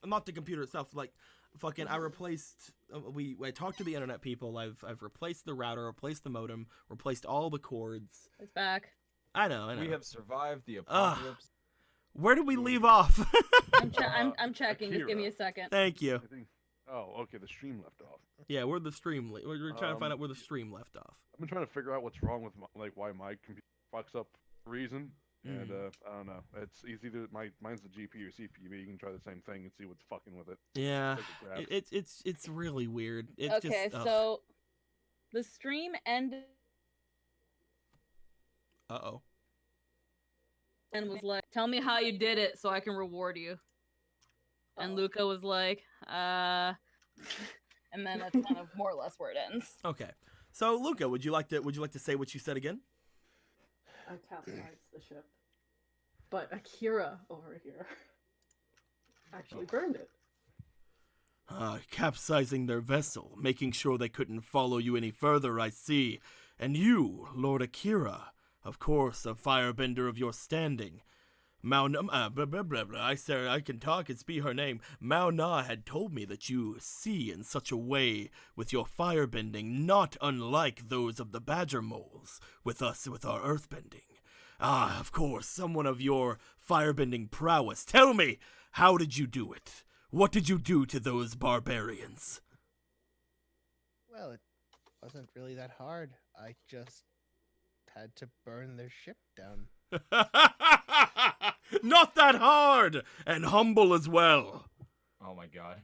not the computer itself. Like, fucking, I replaced. I talked to the internet people. I've replaced the router, replaced the modem, replaced all the cords. It's back. I know. We have survived the Ugh. apocalypse. Where did we leave off? I'm checking. Just give me a second. Thank you. I think. Oh, okay. The stream left off. Yeah, we're the stream. We're trying to find out where the stream left off. I've been trying to figure out what's wrong with why my computer fucks up for reason, and I don't know. It's either mine's the GPU or CPU. You can try the same thing and see what's fucking with it. Yeah, Like a graph. it's really weird. It's Okay, just, so the stream ended Uh-oh. and was like, "Tell me how you did it, so I can reward you." And Luca was like, and then that's kind of more or less where it ends. Okay. So Luca, would you like to say what you said again? I capsized the ship, but Akira over here actually burned it. Capsizing their vessel, making sure they couldn't follow you any further, I see. And you, Lord Akira, of course, a firebender of your standing. Blah, blah, blah, blah. I can talk, it's be her name. Mao Na had told me that you see in such a way with your firebending, not unlike those of the badger moles, with us with our earthbending. Of course, someone of your firebending prowess. Tell me, how did you do it? What did you do to those barbarians? Well, it wasn't really that hard. I just had to burn their ship down. Not that hard! And humble as well. Oh my god.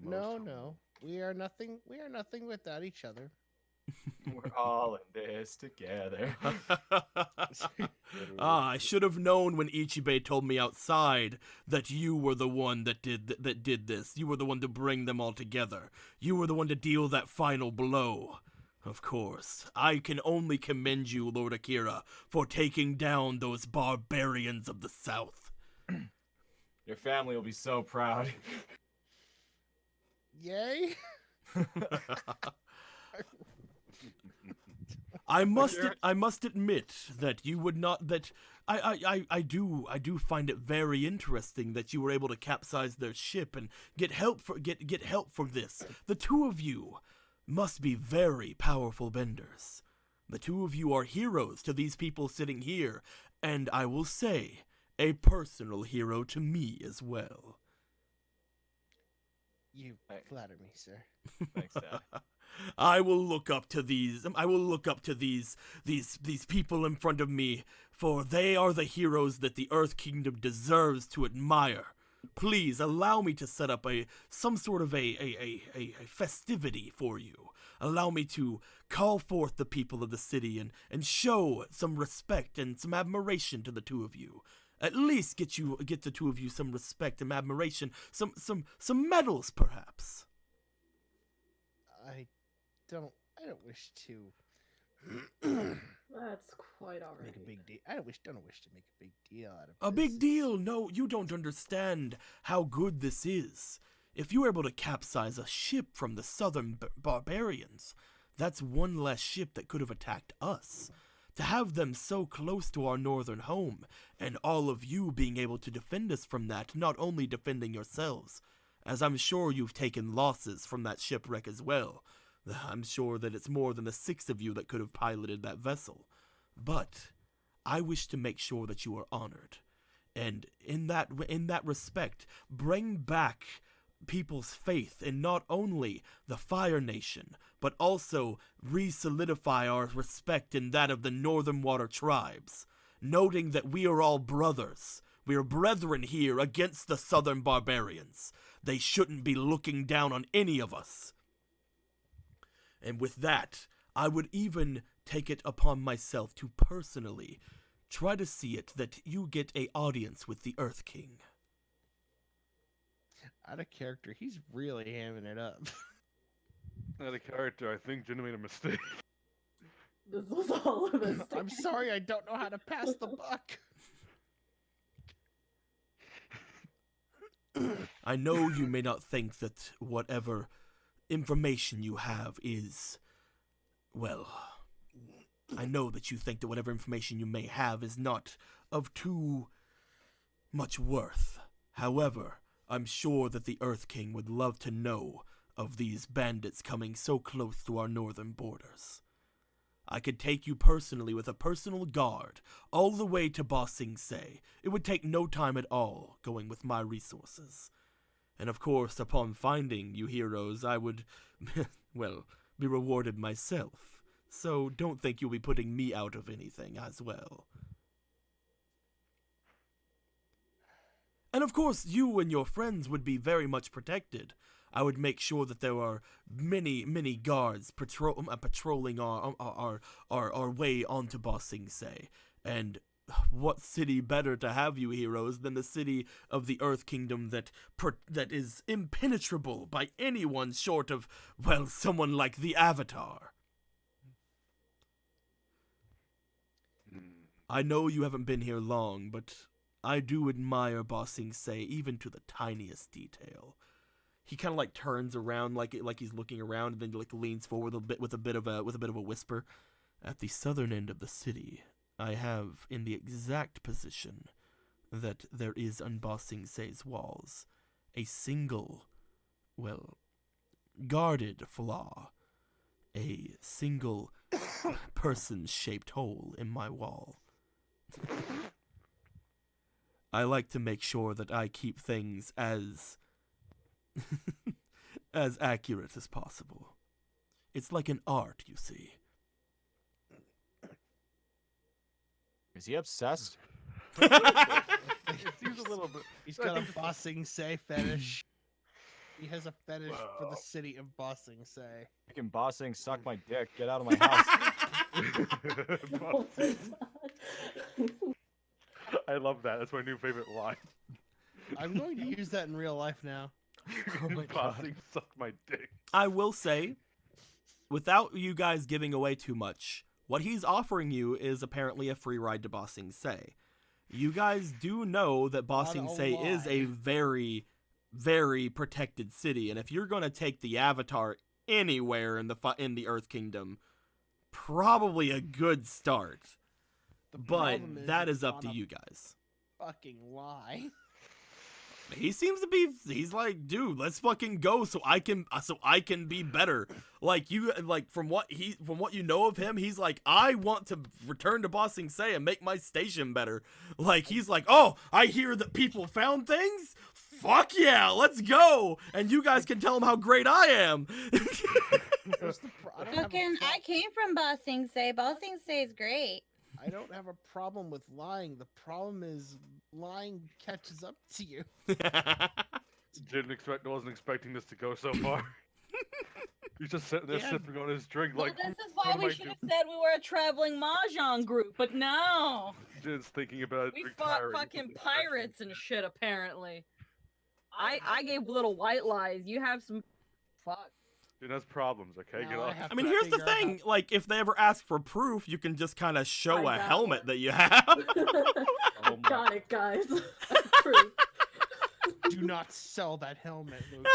No. We are nothing without each other. We're all in this together. I should have known when Ichibe told me outside that you were the one that did this. You were the one to bring them all together. You were the one to deal that final blow. Of course, I can only commend you, Lord Akira, for taking down those barbarians of the South. Your family will be so proud. Yay! I must admit that you would not that I do find it very interesting that you were able to capsize their ship and get help for this. The two of you must be very powerful benders. The two of you are heroes to these people sitting here, and I will say, a personal hero to me as well. You flatter me, sir. Thanks, Dad. I will look up to these people in front of me, for they are the heroes that the Earth Kingdom deserves to admire. Please allow me to set up some sort of a festivity for you. Allow me to call forth the people of the city and show some respect and some admiration to the two of you. At least get the two of you some respect and admiration, some medals perhaps. I don't wish to That's quite alright. make a big deal. I don't wish to make a big deal out of A this. big deal? No, you don't understand how good this is. If you were able to capsize a ship from the southern barbarians, that's one less ship that could have attacked us. To have them so close to our northern home, and all of you being able to defend us from that, not only defending yourselves, as I'm sure you've taken losses from that shipwreck as well. I'm sure that it's more than the 6 of you that could have piloted that vessel. But I wish to make sure that you are honored. And in that respect, bring back people's faith in not only the Fire Nation, but also re-solidify our respect in that of the Northern Water tribes, noting that we are all brothers. We are brethren here against the Southern barbarians. They shouldn't be looking down on any of us. And with that, I would even take it upon myself to personally try to see it that you get an audience with the Earth King. Out of character, he's really hamming it up. Out of character, I think Jenna made a mistake. This was all a mistake. I'm sorry, I don't know how to pass the buck. I know you may not think that whatever information you have is, well, I know that you think that whatever information you may have is not of too much worth. However, I'm sure that the Earth King would love to know of these bandits coming so close to our northern borders. I could take you personally with a personal guard all the way to Ba Sing Se. It would take no time at all going with my resources. And of course, upon finding you heroes, I would, well, be rewarded myself. So don't think you'll be putting me out of anything as well. And of course, you and your friends would be very much protected. I would make sure that there are many guards patrolling our way onto Ba Sing Se. And what city better to have you heroes than the city of the Earth Kingdom that is impenetrable by anyone short of, well, someone like the Avatar. I know you haven't been here long, but I do admire Ba Sing Se even to the tiniest detail. He kind of like turns around like he's looking around, and then like leans forward a bit with a bit of a whisper. At the southern end of the city, I have in the exact position that there is on Ba Sing Se's walls a single, well, guarded flaw, a single person-shaped hole in my wall. I like to make sure that I keep things as as accurate as possible. It's like an art, you see. Is he obsessed? It seems a little bit. He's got a Ba Sing Se fetish. He has a fetish for Whoa. the city of Ba Sing Se. Freaking bossing, suck my dick, get out of my house. Oh my God. I love that. That's my new favorite line. I'm going to use that in real life now. Oh my God. Bossing, suck my dick. I will say, without you guys giving away too much, what he's offering you is apparently a free ride to Ba Sing Se. You guys do know that Ba Not Sing a Se is a lie. very, very protected city, and if you're going to take the Avatar anywhere in the Earth Kingdom, probably a good start. The But problem that it's is up on to a you guys. Fucking lie. He seems to be, he's like, dude, let's fucking go so I can be better. Like from what you know of him, he's like, I want to return to Ba Sing Se and make my station better. Like, he's like, oh, I hear that people found things? Fuck yeah, let's go. And you guys can tell him how great I am. What's the I don't have a Fucking, I came from Ba Sing Se. Ba Sing Se is great. I don't have a problem with lying. The problem is lying catches up to you. Wasn't expecting this to go so far. He's just sitting there Yeah. sipping on his drink Well, like, this is what why am we I should have doing? said we were a traveling mahjong group, but no. Just thinking about We fought retiring. fucking pirates and shit, apparently. I gave little white lies. You have some... Fuck. Dude, that's problems, okay? Now Get I off. have I mean, to here's the figure out thing. Like, if they ever ask for proof, you can just kind of show I a got helmet one. that you have. Oh my- Got it, guys. True. Do not sell that helmet, Luca.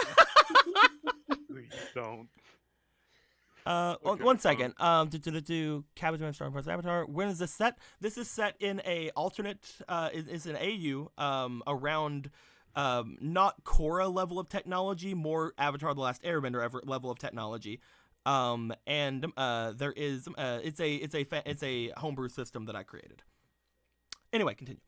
Please don't. Okay, One second. Cabbage Man Star Wars Avatar. When is this set? This is set in a alternate. Is an AU. Around. Not Korra level of technology, more Avatar: The Last Airbender level of technology. There is. It's a homebrew system that I created. Anyway, continue.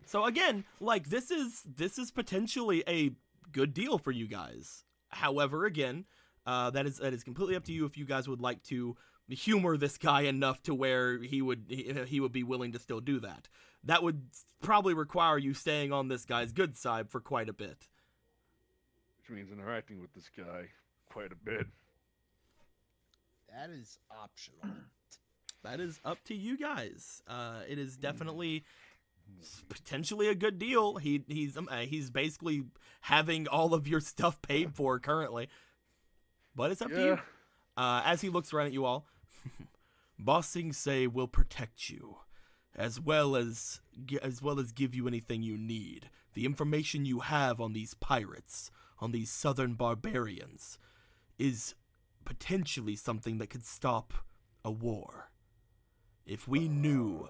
So again, like this is potentially a good deal for you guys. However, again, that is completely up to you if you guys would like to humor this guy enough to where he would be willing to still do that. That would probably require you staying on this guy's good side for quite a bit. Which means interacting with this guy quite a bit. That is optional. That is up to you guys. It is definitely potentially a good deal. He's basically having all of your stuff paid for currently, but it's up to you. As he looks around at you all, Ba Sing Se will protect you, as well as give you anything you need. The information you have on these pirates, on these southern barbarians, is potentially something that could stop a war. If we knew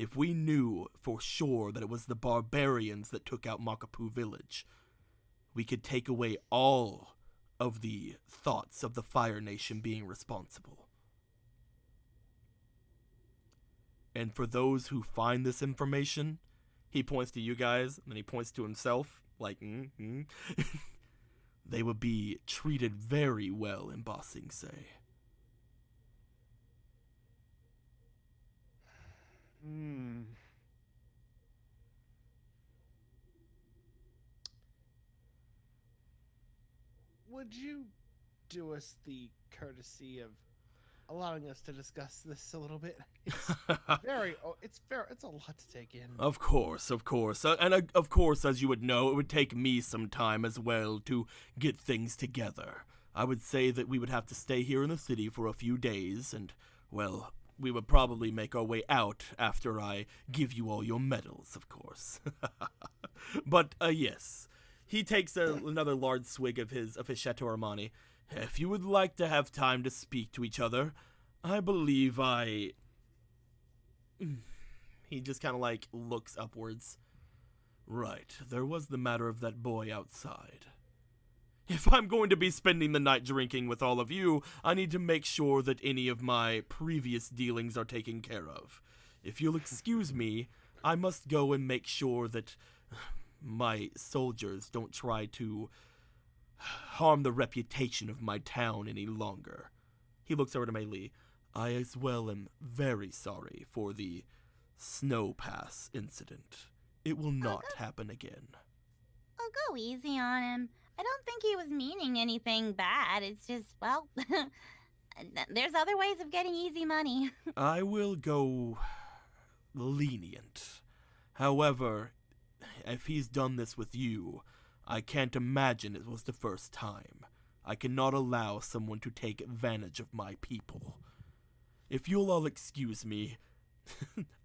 If we knew for sure that it was the barbarians that took out Makapu village, we could take away all of the thoughts of the Fire Nation being responsible. And for those who find this information, he points to you guys, and then he points to himself, like, they would be treated very well in Ba Sing Se. Would you do us the courtesy of allowing us to discuss this a little bit? It's a lot to take in. Of course. Of course, as you would know, it would take me some time as well to get things together. I would say that we would have to stay here in the city for a few days, and, well, we would probably make our way out after I give you all your medals, of course. But, yes. He takes another large swig of his Chateau Armani. If you would like to have time to speak to each other, I believe He just kind of like looks upwards. Right, there was the matter of that boy outside. If I'm going to be spending the night drinking with all of you, I need to make sure that any of my previous dealings are taken care of. If you'll excuse me, I must go and make sure that my soldiers don't try to harm the reputation of my town any longer. He looks over to Mei Li. I as well am very sorry for the Snow Pass incident. It will not happen again. Oh, go easy on him. I don't think he was meaning anything bad. It's just, well, there's other ways of getting easy money. I will go lenient. However, if he's done this with you, I can't imagine it was the first time. I cannot allow someone to take advantage of my people. If you'll all excuse me,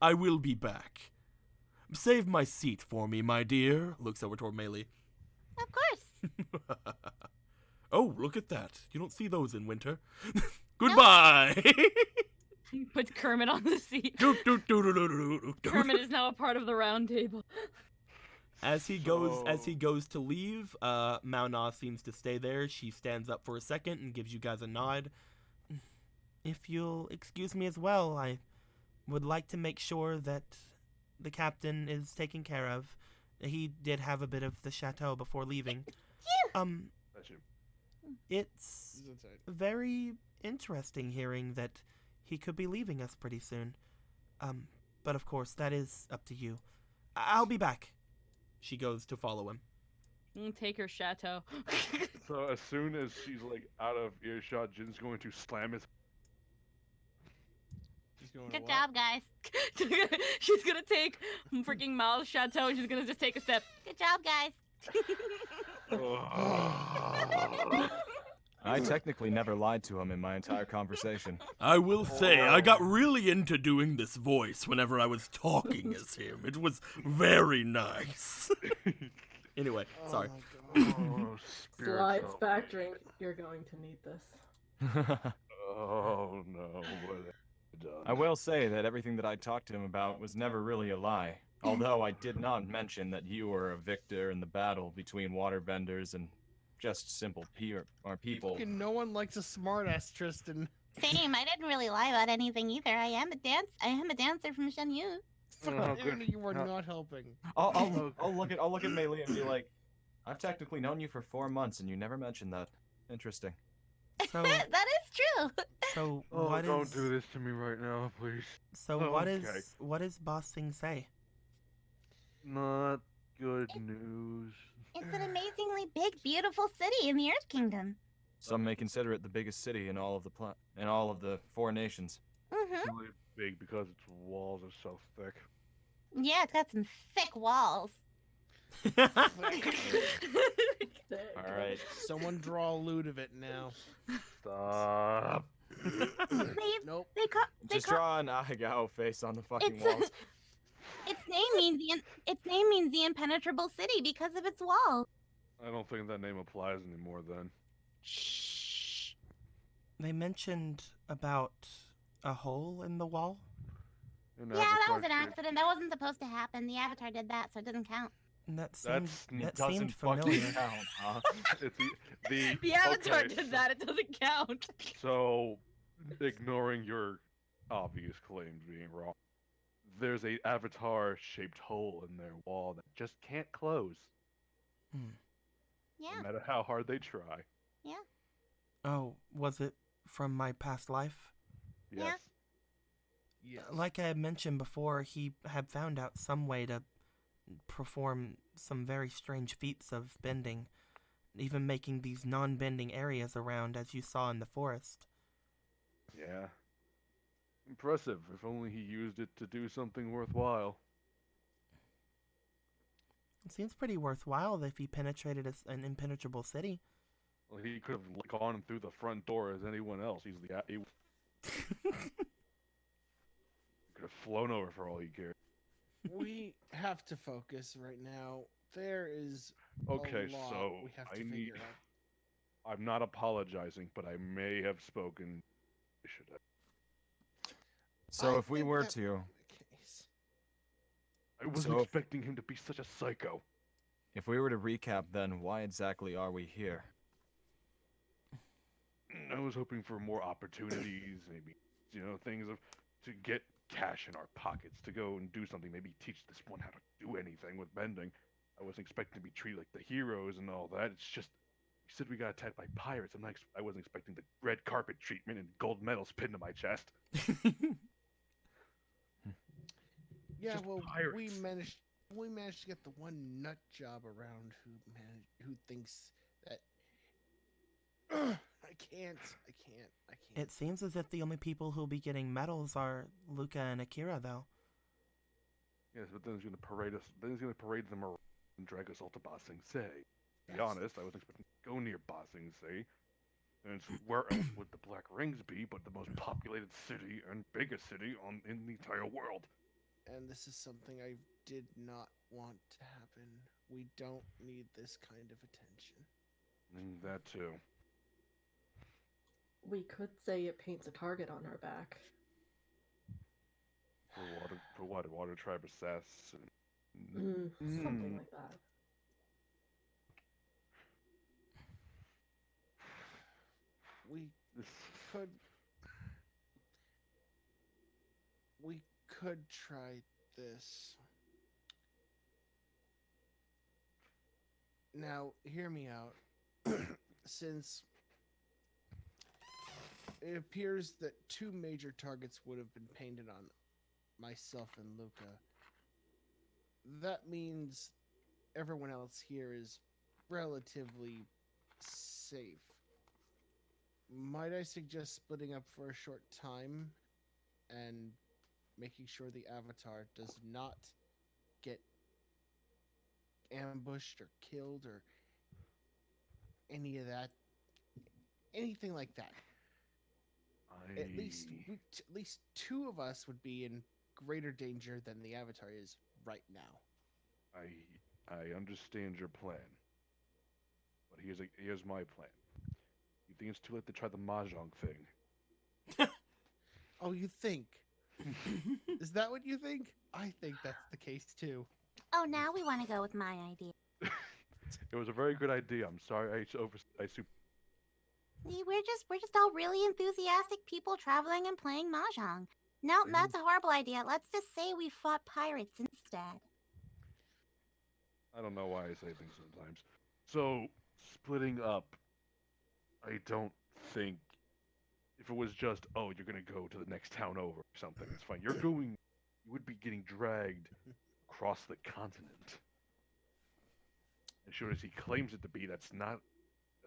I will be back. Save my seat for me, my dear. Looks over toward Mei Li. Of course. Oh, look at that. You don't see those in winter. Goodbye. Puts Kermit on the seat. Do, do, do, do, do, do, do, do. Kermit is now a part of the round table. As he goes to leave, Mao Na seems to stay there. She stands up for a second and gives you guys a nod. If you'll excuse me as well, I would like to make sure that the captain is taken care of. He did have a bit of the chateau before leaving. That's you. It's very interesting hearing that he could be leaving us pretty soon. But of course, that is up to you. I'll be back. She goes to follow him. Take her chateau. So as soon as she's like out of earshot, Jin's going to slam his. Good job, guys. She's gonna take freaking Mal's chateau and she's gonna just take a sip. Good job, guys. I technically never lied to him in my entire conversation. I will say, I got really into doing this voice whenever I was talking as him. It was very nice. Anyway, sorry. Oh, Slides back drink. You're going to need this. Oh no, what have I done? I will say that everything that I talked to him about was never really a lie. Although I did not mention that you were a victor in the battle between waterbenders and just simple people. Fucking no one likes a smartass, Tristan. Same. I didn't really lie about anything either. I am a dancer from Shenyu. Oh, good. You were not helping. I'll look at Mei Li and be like, I've technically known you for 4 months and you never mentioned that. Interesting. So, That is true. so Oh, what don't is? do this to me right now, please. So Okay. what is Ba Sing Se? Not good news. It's an amazingly big, beautiful city in the Earth Kingdom. Some may consider it the biggest city in all of the 4 nations. Mm-hmm. It's really big because its walls are so thick. Yeah, it's got some thick walls. All right. Someone draw a loot of it now. Stop. Nope. Just draw an Ahegao face on the fucking walls. Its name means the impenetrable city because of its wall. I don't think that name applies anymore then. Shh. They mentioned about a hole in the wall. An Yeah, that was avatar an shape. accident. That wasn't supposed to happen. The Avatar did that, so it doesn't count. That seemed, that Doesn't seemed fucking familiar. count, huh? It's the The Avatar okay, did that. It doesn't count. So, ignoring your obvious claims being wrong, there's a avatar-shaped hole in their wall that just can't close, Yeah, no matter how hard they try. yeah. Oh, was it from my past life? Yeah. Yes. Yes. Like I had mentioned before, he had found out some way to perform some very strange feats of bending, even making these non-bending areas around, as you saw in the forest. Yeah. Impressive. If only he used it to do something worthwhile. It seems pretty worthwhile if he penetrated an impenetrable city. Well, he could have gone through the front door as anyone else. He could have flown over for all he cared. We have to focus right now. There is Okay, a lot so we have to I need. figure out. I'm not apologizing, but I may have spoken. Should I? So I if we think were that to, would be the case. I wasn't So if- expecting him to be such a psycho. if we were to recap, then why exactly are we here? I was hoping for more opportunities, maybe things to get cash in our pockets, to go and do something. Maybe teach this one how to do anything with bending. I wasn't expecting to be treated like the heroes and all that. It's just you said we got attacked by pirates. I wasn't expecting the red carpet treatment and gold medals pinned to my chest. Yeah, Just well, we pirates. managed to get the one nut job around who thinks that I can't. It seems as if the only people who'll be getting medals are Luca and Akira, though. Yes, but then he's gonna parade us. Then he's gonna parade them around and drag us all to Ba Sing Se. To be Yes. honest, I wasn't expecting to go near Ba Sing Se. And it's where else would the Black Rings be but the most populated city and biggest city in the entire world? And this is something I did not want to happen. We don't need this kind of attention. And that too. We could say it paints a target on our back. For what? Water Tribe Assassin. Something Mm. like that. We This- could we could try this. Now, hear me out. Since it appears that two major targets would have been painted on myself and Luca, that means everyone else here is relatively safe. Might I suggest splitting up for a short time and making sure the Avatar does not get ambushed or killed or any of that, anything like that? At least at least two of us would be in greater danger than the Avatar is right now. I understand your plan, but here's my plan. You think it's too late to try the mahjong thing? Oh, you think? Is that what you think? I think that's the case too. Oh, now we want to go with my idea. It was a very good idea. I'm sorry I See, we're just all really enthusiastic people traveling and playing mahjong. No, that's a horrible idea. Let's just say we fought pirates instead. I don't know why I say things sometimes. So, splitting up, I don't think if it was just, oh, you're gonna go to the next town over or something, it's fine. You would be getting dragged across the continent. As sure as he claims it to be, that's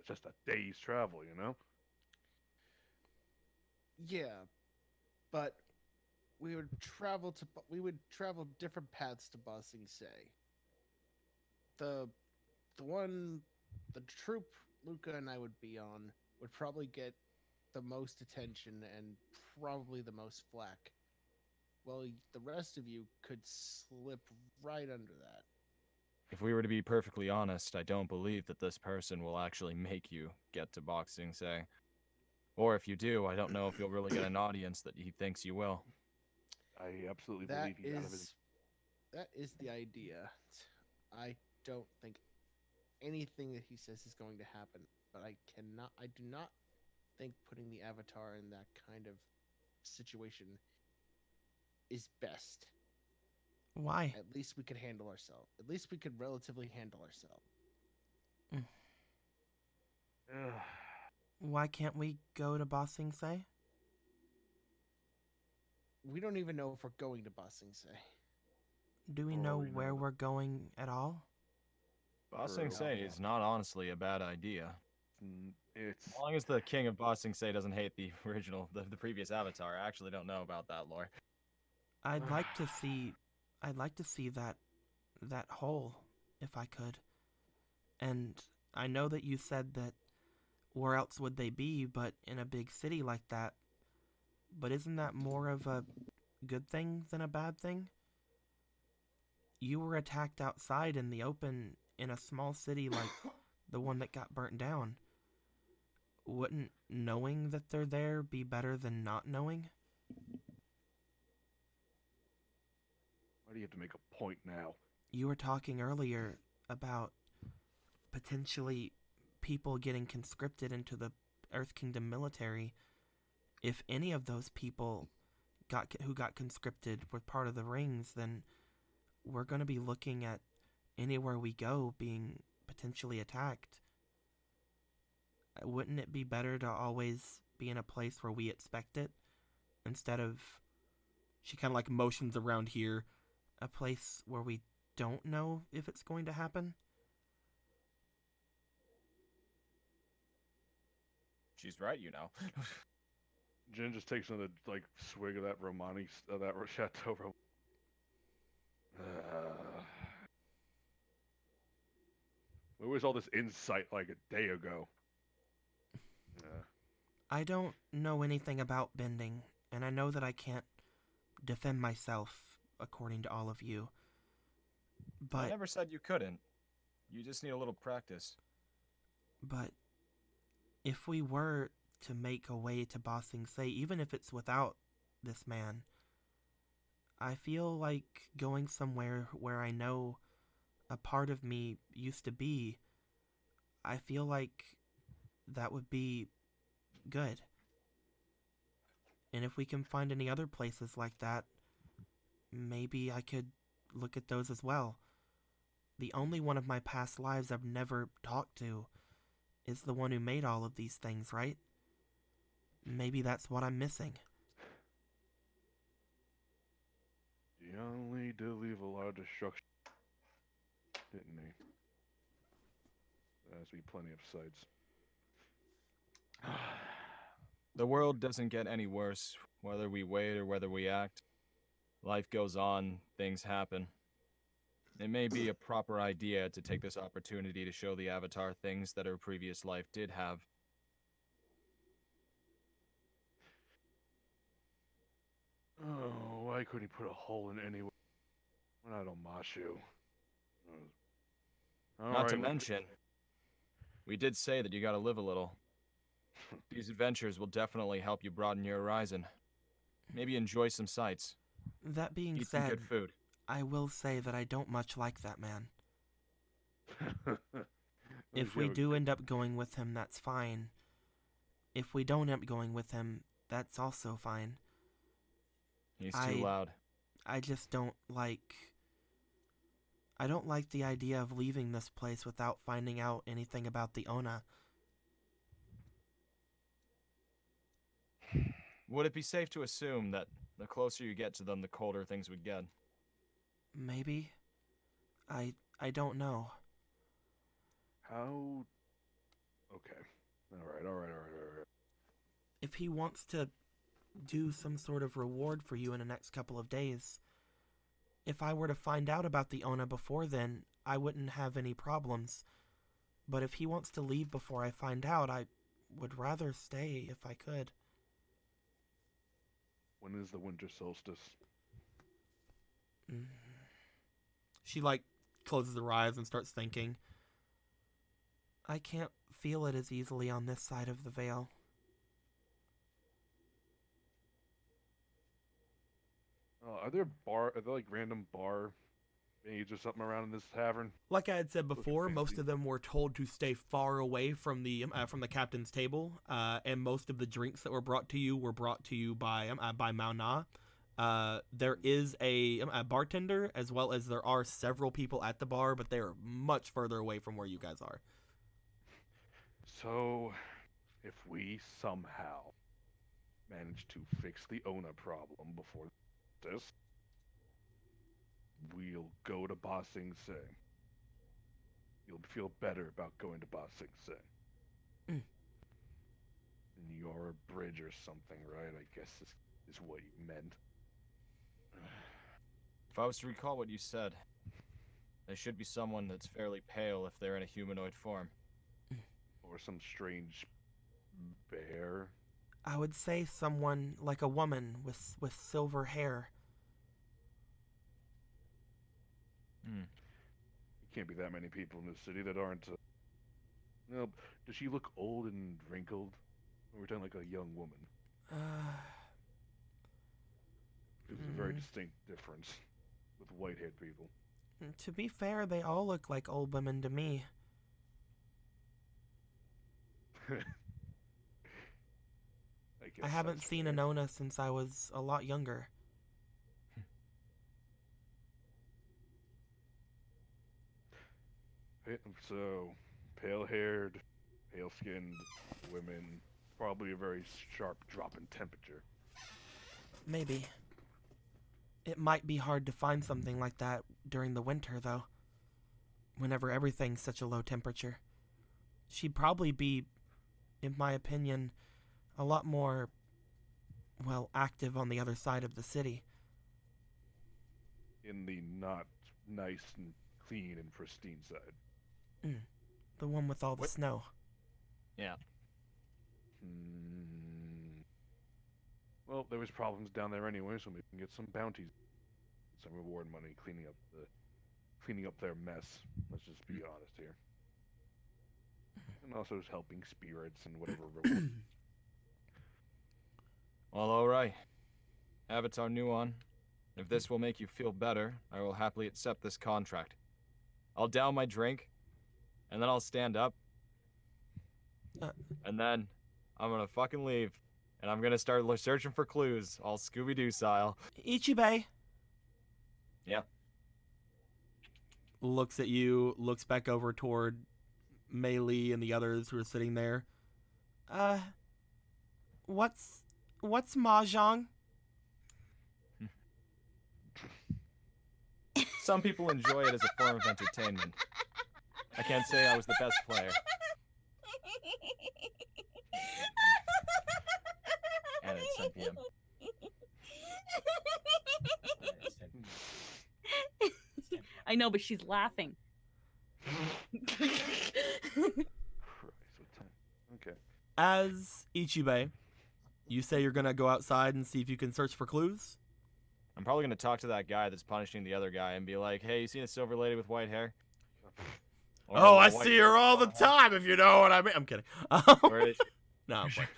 just a day's travel, you know? Yeah, but we would travel different paths to Ba Sing Se. The troop Luca and I would be on would probably get the most attention and probably the most flack. Well, the rest of you could slip right under that. If we were to be perfectly honest, I don't believe that this person will actually make you get to Ba Sing Se. Or if you do, I don't know if you'll really get an audience that he thinks you will. I absolutely That believe he's out of his. that is the idea. I don't think anything that he says is going to happen, but I do not think putting the Avatar in that kind of situation is best. Why? At least we could handle ourselves. At least we could relatively handle ourselves. Why can't we go to Ba Sing Se? We don't even know if we're going to Ba Sing Se. Do we Oh, know we know where that. we're going at all? Ba Sing True. Se is not honestly a bad idea. It's As long as the king of Ba Sing Se doesn't hate the original, the previous Avatar. I actually don't know about that lore. I'd like to see that hole if I could. And I know that you said that where else would they be but in a big city like that. But isn't that more of a good thing than a bad thing? You were attacked outside in the open in a small city like the one that got burnt down. Wouldn't knowing that they're there be better than not knowing? why do you have to make a point now? You were talking earlier about potentially people getting conscripted into the Earth Kingdom military. If any of those people who got conscripted were part of the rings, then we're going to be looking at anywhere we go being potentially attacked. Wouldn't it be better to always be in a place where we expect it instead of, she kind of like motions around here, a place where we don't know if it's going to happen? She's right, you know. Jin just takes another like swig of that Romani, that Chateau Romani. Where was all this insight like a day ago? I don't know anything about bending, and I know that I can't defend myself according to all of you. I But never said you couldn't. You just need a little practice. But if we were to make a way to Ba Sing Se, even if it's without this man, I feel like going somewhere where I know a part of me used to be, I feel like that would be good. And if we can find any other places like that, maybe I could look at those as well. The only one of my past lives I've never talked to is the one who made all of these things, right? Maybe that's what I'm missing. Dion Lee did leave a lot of destruction, didn't he? There has to be plenty of sites. The world doesn't get any worse, whether we wait or whether we act. Life goes on, things happen. It may be a proper idea to take this opportunity to show the Avatar things that her previous life did have. Oh, why couldn't he put a hole in anywhere? We're not Omashu. Not to mention, we did say that you gotta live a little. These adventures will definitely help you broaden your horizon. Maybe enjoy some sights. That being Eat some said, good food. I will say that I don't much like that man. If we do end up going with him, that's fine. If we don't end up going with him, that's also fine. He's too loud. I just don't like... I don't like the idea of leaving this place without finding out anything about the Ona. Would it be safe to assume that the closer you get to them, the colder things would get? Maybe? I don't know. How? Okay. All right. If he wants to do some sort of reward for you in the next couple of days, if I were to find out about the Ona before then, I wouldn't have any problems. But if he wants to leave before I find out, I would rather stay if I could. When is the winter solstice? She, like, closes her eyes and starts thinking. I can't feel it as easily on this side of the veil. Are there like random bar maids or something around in this tavern? Like I had said Looking before, most fancy. of them were told to stay far away from the captain's table, and most of the drinks that were brought to you by Mao Na. There is a bartender, as well as there are several people at the bar, but they are much further away from where you guys are. So, if we somehow manage to fix the Ona problem before this, we'll go to Ba Sing Se. You'll feel better about going to Ba Sing Se. Mm. And you're a bridge or something, right? I guess this is what you meant. If I was to recall what you said, there should be someone that's fairly pale if they're in a humanoid form. Or some strange bear. I would say someone like a woman with silver hair. Hmm. Can't be that many people in this city that aren't. No, does she look old and wrinkled? Or pretend like a young woman? There's a very distinct difference with white-haired people. To be fair, they all look like old women to me. I haven't seen a Nona since I was a lot younger. So, pale-haired, pale-skinned women, probably a very sharp drop in temperature. Maybe. It might be hard to find something like that during the winter, though. Whenever everything's such a low temperature. She'd probably be, in my opinion, a lot more, well, active on the other side of the city. In the not nice and clean and pristine side. The one with all the snow. Yeah. Well, there was problems down there anyway, so maybe we can get some bounties, some reward money, cleaning up their mess. Let's just be honest here. And also just helping spirits and whatever reward. Well, alright. Avatar Nuon, if this will make you feel better, I will happily accept this contract. I'll down my drink, and then I'll stand up, and then I'm gonna fucking leave, and I'm gonna start searching for clues, all Scooby-Doo style. Ichibei Yeah. looks at you, looks back over toward Mei Li and the others who are sitting there. What's mahjong? Some people enjoy it as a form of entertainment. I can't say I was the best player. And it's 10 p.m. I know, but she's laughing. Christ, what time? Okay. As Ichibei, you say you're gonna go outside and see if you can search for clues? I'm probably gonna talk to that guy that's punishing the other guy and be like, hey, you seen a silver lady with white hair? Or Oh, a I white see her all the time, if you know what I mean. I'm kidding. Where is she? No, I'm playing.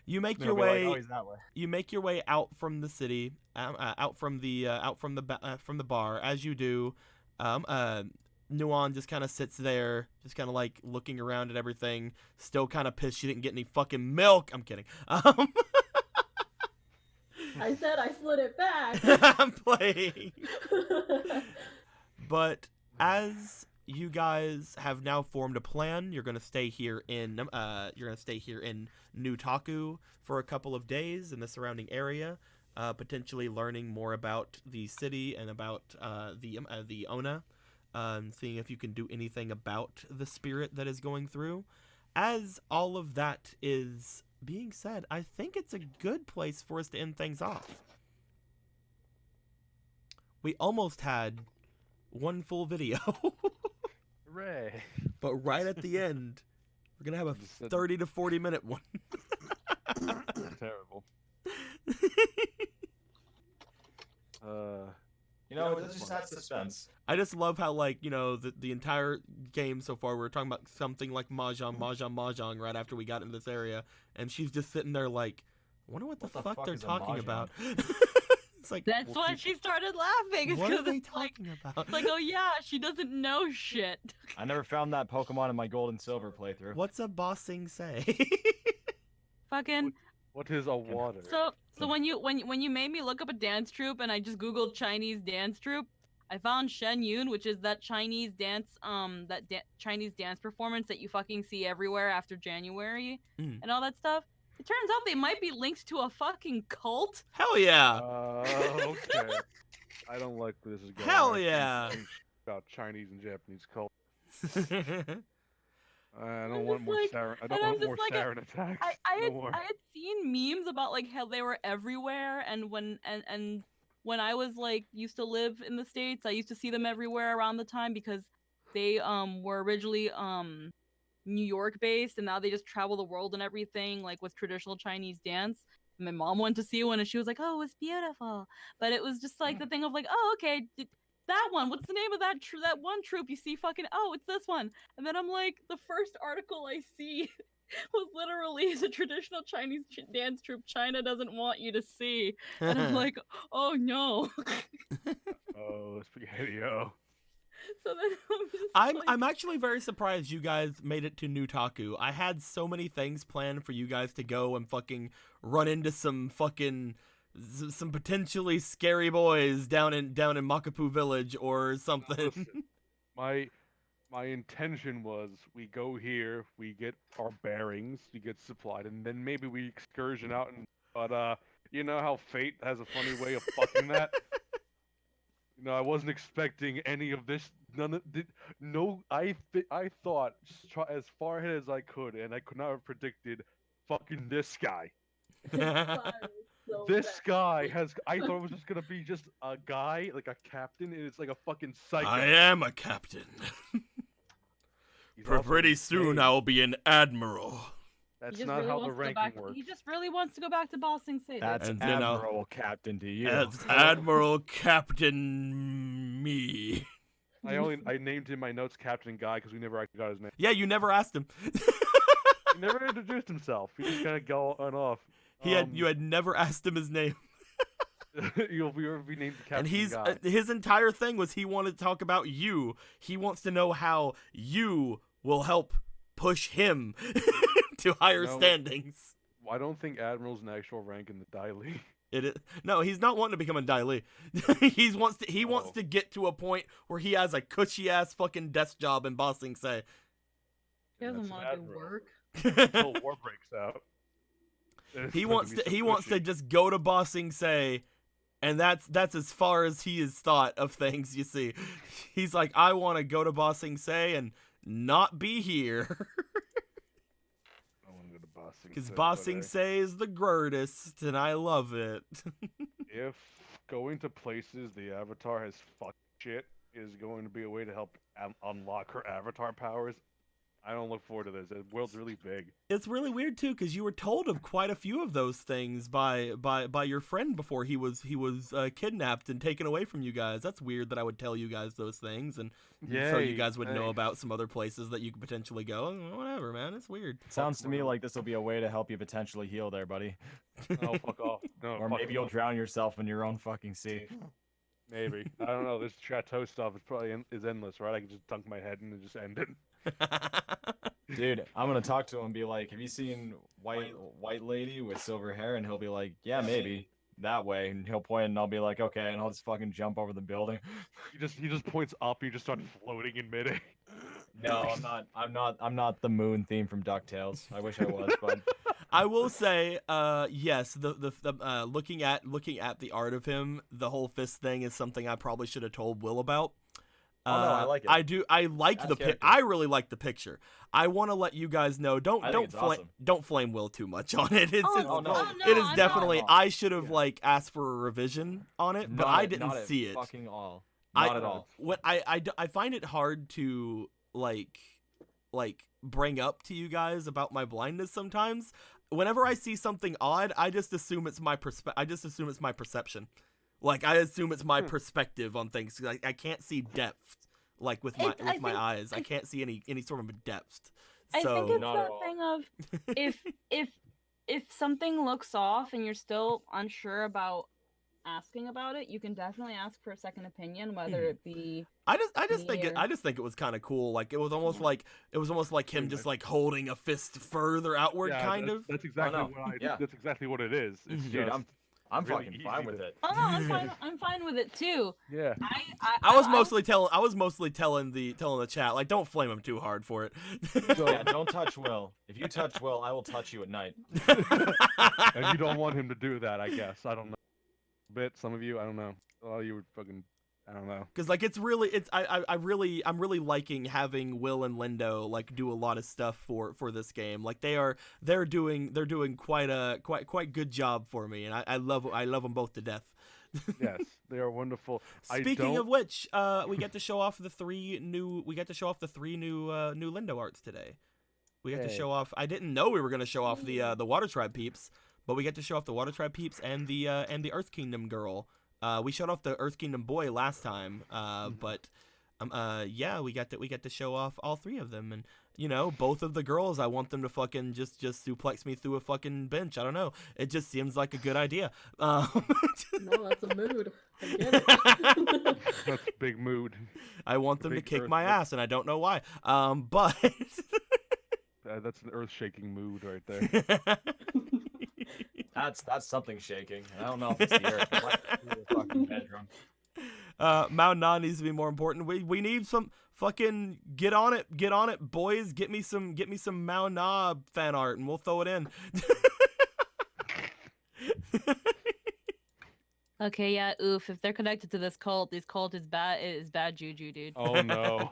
You make They'll your be like, way. oh, he's that way. You make your way out from the city, out from the bar. As you do, Nuon just kind of sits there, just kind of like looking around at everything, still kind of pissed she didn't get any fucking milk. I'm kidding. I said I slid it back. I'm playing. But as you guys have now formed a plan, you're gonna stay here in Nutaku for a couple of days in the surrounding area, potentially learning more about the city and about the Ona, seeing if you can do anything about the spirit that is going through. As all of that is being said, I think it's a good place for us to end things off. We almost had one full video. Hooray! But right at the end, we're going to have a 30 to 40 minute one. Terrible. You know, it just adds suspense. I just love how, like, you know, the entire game so far, we were talking about something like Mahjong right after we got into this area. And she's just sitting there like, I wonder what the fuck they're is a talking Mahjong? about. It's like, That's We'll why keep- she started laughing. It's what are 'cause they it's like, talking about? like, oh yeah, she doesn't know shit. I never found that Pokemon in my Gold and Silver playthrough. What's a bossing say? Fucking. What is a water? So when you made me look up a dance troupe and I just googled Chinese dance troupe, I found Shen Yun, which is that Chinese dance Chinese dance performance that you fucking see everywhere after January Mm. and all that stuff. It turns out they might be linked to a fucking cult. Hell yeah! Okay. I don't like where this is going. Hell I think yeah. things About Chinese and Japanese culture. That's I don't I'm want just more like- sarin. I and don't I'm want just more like, sarin attacks. I No more. had seen memes about like how they were everywhere, and when I was like used to live in the States, I used to see them everywhere around the time because they were originally New York based, and now they just travel the world and everything, like with traditional Chinese dance. My mom went to see one and she was like, "Oh, it was beautiful," but it was just like the thing of like, "Oh, okay, that one. What's the name of that that one troupe you see? Fucking oh, it's this one." And then I'm like, the first article I see was literally the traditional Chinese dance troupe China doesn't want you to see, and I'm like, "Oh no." Oh, spaghetti-o. So then I'm just I'm like, I'm actually very surprised you guys made it to Nutaku. I had so many things planned for you guys to go and fucking run into some fucking some potentially scary boys down in Makapu Village or something. Listen, my intention was we go here, we get our bearings, we get supplied, and then maybe we excursion out and but you know how fate has a funny way of fucking that? You know, I wasn't expecting any of this. None of the, no, I thought as far ahead as I could, and I could not have predicted fucking this guy. This guy has. I thought it was just gonna be just a guy, like a captain, and it's like a fucking psycho. I am a captain. He's also Pretty soon insane. I'll be an admiral. That's he just not really how the wants to go ranking back. works. He just really wants to go back to Ba Sing Se. That's And then I'll- Admiral Captain to you. As Admiral Captain me. I named him my notes Captain Guy because we never actually got his name. Yeah, you never asked him. He never introduced himself. He just kind of go on off. You had never asked him his name. You'll be named Captain And he's Guy. his entire thing was he wanted to talk about you. He wants to know how you will help push him to higher No. standings. I don't think Admiral's an actual rank in the Dai Li. It is, no, he's not wanting to become a Dai Li. He wants Oh. to get to a point where he has a cushy ass fucking desk job in Ba Sing Se. He doesn't That's want to do Admiral. work. Until war breaks out. Then it's He gonna wants be to so he wants to cushy. just go to Ba Sing Se, and that's as far as he has thought of things. You see, he's like, I want to go to Ba Sing Se and not be here. I want to go to Ba Sing Because Se, Ba but, Sing eh, Se is the greatest, and I love it. If going to places the Avatar has fucked shit is going to be a way to help unlock her Avatar powers, I don't look forward to this. The world's really big. It's really weird too, because you were told of quite a few of those things by your friend before he was kidnapped and taken away from you guys. That's weird that I would tell you guys those things, and so you Yay, guys would know thanks. about some other places that you could potentially go. Whatever, man. It's weird. Sounds to me like this will be a way to help you potentially heal there, buddy. Oh, fuck off. No, Or fuck maybe you'll off. drown yourself in your own fucking sea. Maybe. I don't know. This chateau stuff is probably is endless, right? I can just dunk my head and just end it. Dude, I'm gonna talk to him and be like, "Have you seen white lady with silver hair?" And he'll be like, "Yeah, maybe that way." And he'll point, and I'll be like, "Okay," and I'll just fucking jump over the building. He just points up and you just start floating in midair. No, I'm not the moon theme from DuckTales. I wish I was, but I will say, yes, the looking at the art of him, the whole fist thing is something I probably should have told Will about. Oh, no, I like it. I do. I like That's the character. I really like the picture. I want to let you guys know. I think it's awesome. Don't flame Will too much on it. It's, Oh, no. no, it is I'm not- definitely. not. I should have Yeah. like asked for a revision on it, but not I at- didn't not at see it. Fucking all. I- Not at all. When I find it hard to like bring up to you guys about my blindness sometimes. Whenever I see something odd, I just assume it's my perception. Like I assume it's my perspective on things. Like I can't see depth like with my I my think- eyes. I can't see any sort of a depth. I So think it's Not at that all. thing of if something looks off and you're still unsure about asking about it, you can definitely ask for a second opinion, whether it be I just think me or- I just think it was kind of cool. Like it was almost Yeah. like him Pretty just much. like holding a fist further outward, Yeah, kind that's, of. That's exactly no, what I. yeah. That's exactly what it is. It's Mhm. Dude, just I'm really fucking fine easy with to- it. Oh no, I'm fine with it too. yeah. I was mostly telling the chat like don't flame him too hard for it. So, Yeah, don't touch Will. If you touch Will, I will touch you at night. and you don't want him to do that, I guess. I don't know. Some of you, I don't know. Oh, you would fucking, I don't know. Because like I'm really liking having Will and Lindo like do a lot of stuff for this game. Like they're doing quite good job for me, and I love them both to death. Yes, they are wonderful. Speaking of which, we get to show off the three new new Lindo arts today. We get to Yay. show off. I didn't know we were gonna show off the Water Tribe peeps, but we get to show off the Water Tribe peeps and the Earth Kingdom girl. We showed off the Earth Kingdom boy last time, but yeah, we get to show off all three of them, and you know, both of the girls. I want them to fucking just suplex me through a fucking bench. I don't know. It just seems like a good idea. No, that's a mood. I get it. That's big mood. I want them to Big kick Earth my mood. ass, and I don't know why. But That's an earth-shaking mood right there. That's something shaking. I don't know if it's the earth. It might be the fucking bedroom. Mao Na needs to be more important. We need some fucking get on it, boys. Get me some Mao Na fan art, and we'll throw it in. Okay, yeah, oof. If they're connected to this cult is bad juju, dude. Oh no.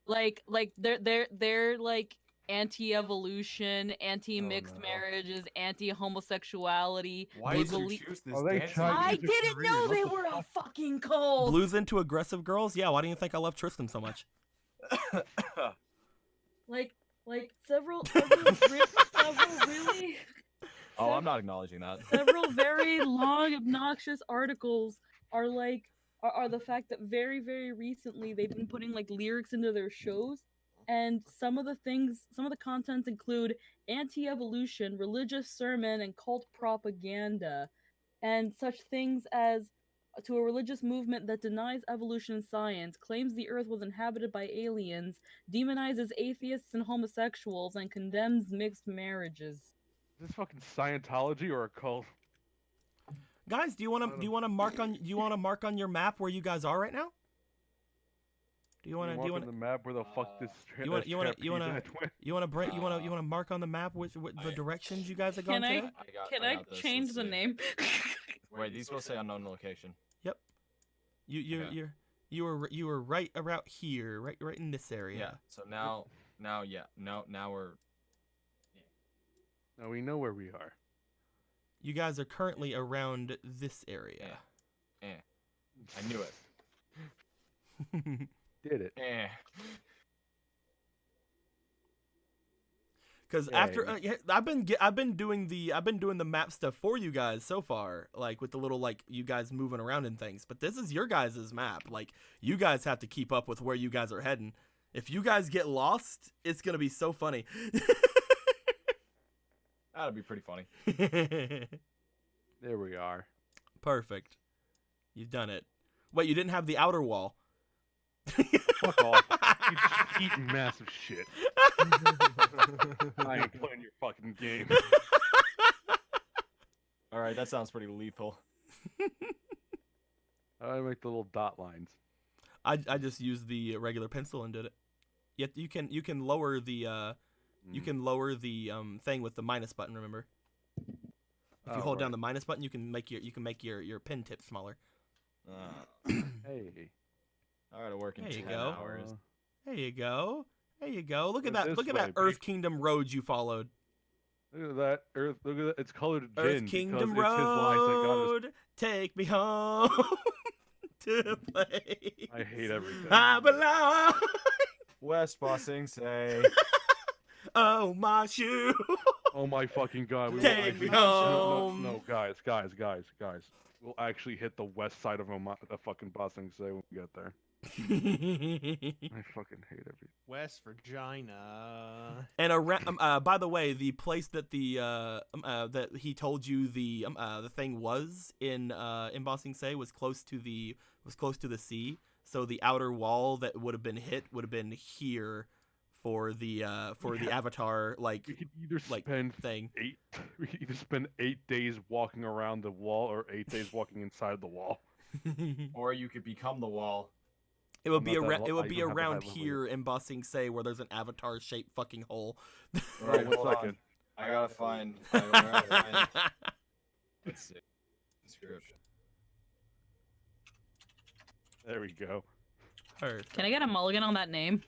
Like they're like anti-evolution, anti-mixed no. marriages, anti-homosexuality. Why They did you belie- choose this Are they dancing? trying- I These are didn't know Korean, they what the were a fucking cult. Blues into aggressive girls. Yeah, why do you think I love Tristan so much? like several really Oh, I'm not acknowledging that. several very long obnoxious articles are like are the fact that very recently they've been putting like lyrics into their shows, and some of the contents include anti-evolution, religious sermon, and cult propaganda, and such things as to a religious movement that denies evolution and science, claims the earth was inhabited by aliens, demonizes atheists and homosexuals, and condemns mixed marriages. Is this fucking Scientology or a cult? Guys, do you want to mark on your map where you guys are right now? Do you want to the map where the fuck this? you wanna- this you wanna- trapeze you wanna- at went? you want to mark on the map with the directions you guys are going Can I- today? Can I I got this, change let's the see. name? Wait, these will say unknown location. You were right around here, right in this area. Yeah. So now we're. Now we know where we are. You guys are currently around this area. I knew it. Did it? Because Yeah, after I've been doing the map stuff for you guys so far, like with the little like you guys moving around and things. But this is your guys' map. Like you guys have to keep up with where you guys are heading. If you guys get lost, it's gonna be so funny. That'd be pretty funny. There we are. Perfect. You've done it. Wait, you didn't have the outer wall. Fuck off. You just eat massive shit. I ain't playing your fucking game. All right, that sounds pretty lethal. I make the little dot lines. I just used the regular pencil and did it. Yet you can lower the thing with the minus button. Remember, if you hold down the minus button, you can make your pen tip smaller. Hey. I gotta work in There you 10 go. hours. There you go. There you go. Look at Go that. this Look at way, that Earth bitch. Kingdom road you followed. Look at that Earth. Look at that. It's colored gin Earth Kingdom because it's his lines that got us. road, take me home to play. I hate everything. I belong. West Bossing say. Oh my shoe. Oh my fucking god. We will Take actually- me home. No, guys. We'll actually hit the west side of the fucking Bossing Say when we get there. I fucking hate every. West Virginia. And by the way, the place that that he told you the thing was in Ba Sing Se was close to the sea. So the outer wall that would have been hit would have been here for the avatar like We could either like spend thing. We could either spend 8 days walking around the wall or 8 days walking inside the wall. Or you could become the wall. It would I'm be not that around. lo- It I would be don't have that around level yet. here in Ba Sing Se where there's an avatar-shaped fucking hole. Alright, one hold second. on. I gotta find. Let's see. Description. There we go. Heard. Can I get a mulligan on that name?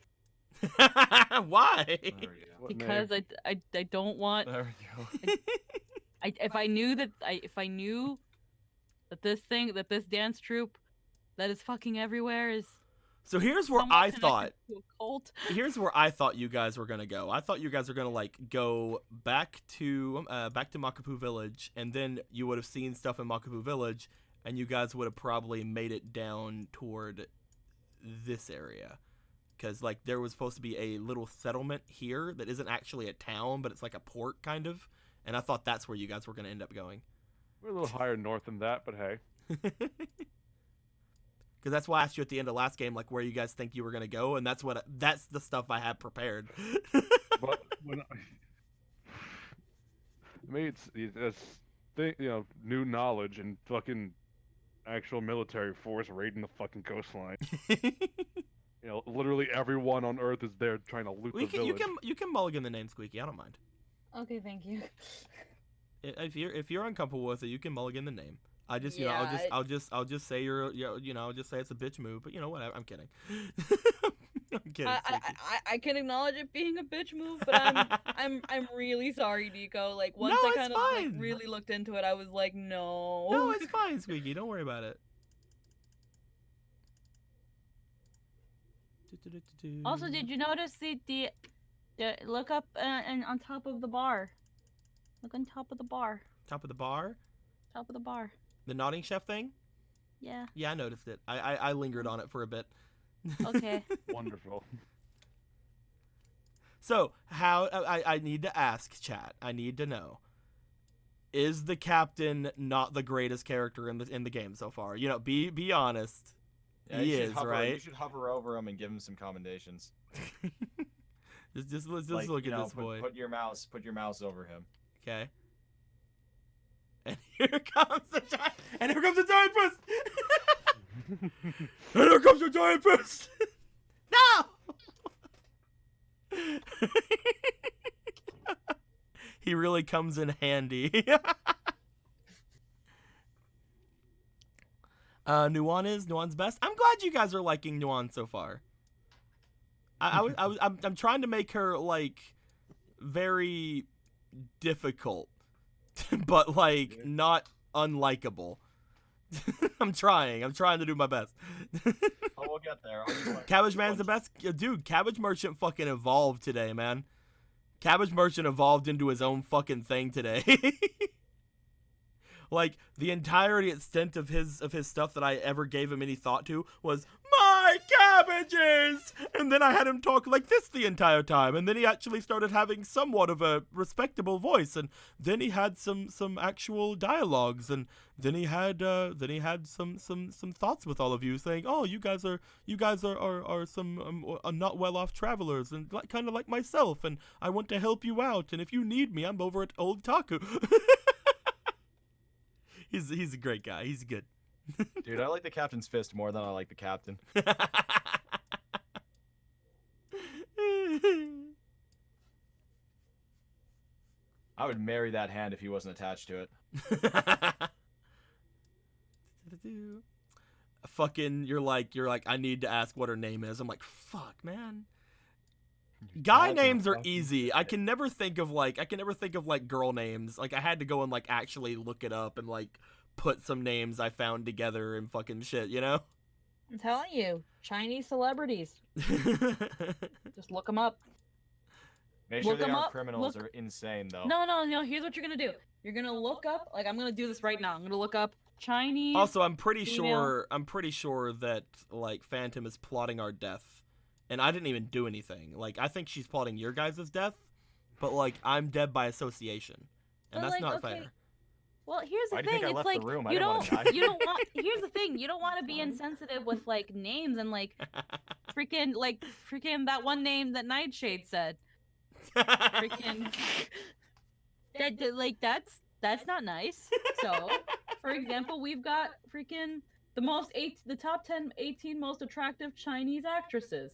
Why? There we go. What Because name? I don't want. There we go. If I knew that this dance troupe that is fucking everywhere is. So here's where somewhat I connected thought. to a cult. Here's where I thought you guys were gonna go. I thought you guys were gonna like go back to Makapu Village, and then you would have seen stuff in Makapu Village, and you guys would have probably made it down toward this area, because like there was supposed to be a little settlement here that isn't actually a town, but it's like a port kind of, and I thought that's where you guys were gonna end up going. We're a little higher north than that, but hey. Because that's why I asked you at the end of last game, like where you guys think you were gonna go, and that's the stuff I had prepared. But when it's new knowledge and fucking actual military force raiding the fucking coastline. Literally everyone on Earth is there trying to loot the village. you can mulligan the name Squeaky. I don't mind. Okay, thank you. If you're uncomfortable with it, you can mulligan the name. I just Yeah, I'll just say I'll just say it's a bitch move. But you know what? I'm kidding. I'm kidding. Squeaky. I can acknowledge it being a bitch move, but I'm really sorry, Nico. Like once No, I it's kind of like fine. really looked into it, I was like, no. No, it's fine, Squeaky. Don't worry about it. Also, did you notice the look up and on top of the bar? Look on top of the bar. Top of the bar? Top of the bar. The nodding chef thing? Yeah. Yeah, I noticed it. I lingered on it for a bit. Okay. Wonderful. So, how I need to ask, chat. I need to know. Is the captain not the greatest character in the game so far? Be honest. Yeah, He you should is, hover, right? You should hover over him and give him some commendations. Let's Like, look you at know, this boy. Put your mouse over him. Okay. And here comes the giant. And here comes the giant fist. And here comes the giant fist. No. He really comes in handy. Nuan's best. I'm glad you guys are liking Nuan so far. I'm trying to make her like very difficult, but like not unlikable. I'm trying to do my best. Oh, we'll get there. I'll just, like, Cabbage Man's the best. Dude, Cabbage Merchant fucking evolved today, man. Cabbage Merchant evolved into his own fucking thing today. Like, the entirety extent of his stuff that I ever gave him any thought to was, my cabbages! And then I had him talk like this the entire time, and then he actually started having somewhat of a respectable voice, and then he had some actual dialogues, and then he had some thoughts with all of you, saying, oh, you guys are some not well off travelers, and kind of like myself, and I want to help you out, and if you need me, I'm over at Old Taku. He's a great guy. He's good. Dude, I like the captain's fist more than I like the captain. I would marry that hand if he wasn't attached to it. Fucking, you're like, I need to ask what her name is. I'm like, fuck, man. Guy names are easy. I can never think of like girl names. Like I had to go and like actually look it up and like put some names I found together and fucking shit, you know? I'm telling you, Chinese celebrities. Just look them up. Make sure Look they 'em aren't up, criminals look- or insane, though. No. Here's what you're gonna do. You're gonna look up. Like I'm gonna do this right now. I'm gonna look up Chinese. Also, I'm pretty female. sure that like Phantom is plotting our death, and I didn't even do anything. Like, I think she's plotting your guys' death, but like I'm dead by association, and But, that's like, not okay, fair. Well, here's the Why do you thing. think I It's left like the room? I you didn't wanna don't die. you don't want. Here's the thing. You don't want to be insensitive with like names and like freaking that one name that Nightshade said. Freaking that's not nice. So, for example, we've got freaking the top 10, 18 most attractive Chinese actresses.